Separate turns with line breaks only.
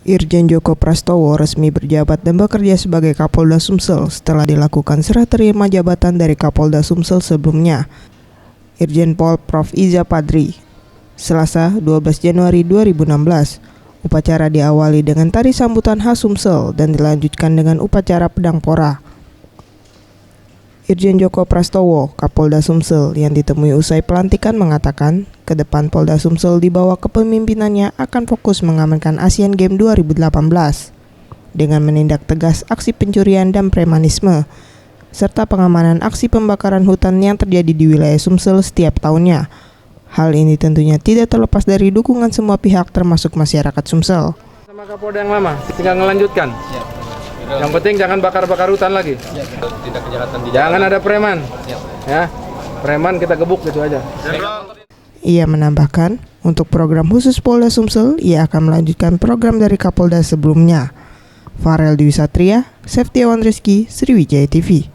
Irjen Joko Prastowo resmi berjabat dan bekerja sebagai Kapolda Sumsel setelah dilakukan serah terima jabatan dari Kapolda Sumsel sebelumnya, Irjen Pol Prof. Iza Padri. Selasa 12 Januari 2016, upacara diawali dengan tari sambutan khas Sumsel dan dilanjutkan dengan upacara pedang pora. Irjen Joko Prastowo, Kapolda Sumsel yang ditemui usai pelantikan mengatakan, ke depan Polda Sumsel di bawah kepemimpinannya akan fokus mengamankan Asian Games 2018 dengan menindak tegas aksi pencurian dan premanisme, serta pengamanan aksi pembakaran hutan yang terjadi di wilayah Sumsel setiap tahunnya. Hal ini tentunya tidak terlepas dari dukungan semua pihak termasuk masyarakat Sumsel.
Sama Kapolda yang lama, tinggal melanjutkan. Yang penting jangan bakar-bakar hutan lagi.
Tindak kejahatan di
jangan ada preman. Ya, preman kita gebuk gitu aja.
Ia menambahkan, untuk program khusus Polda Sumsel, ia akan melanjutkan program dari Kapolda sebelumnya. Farel Dwi Satria, Septiawan Rizky, Sriwijaya TV.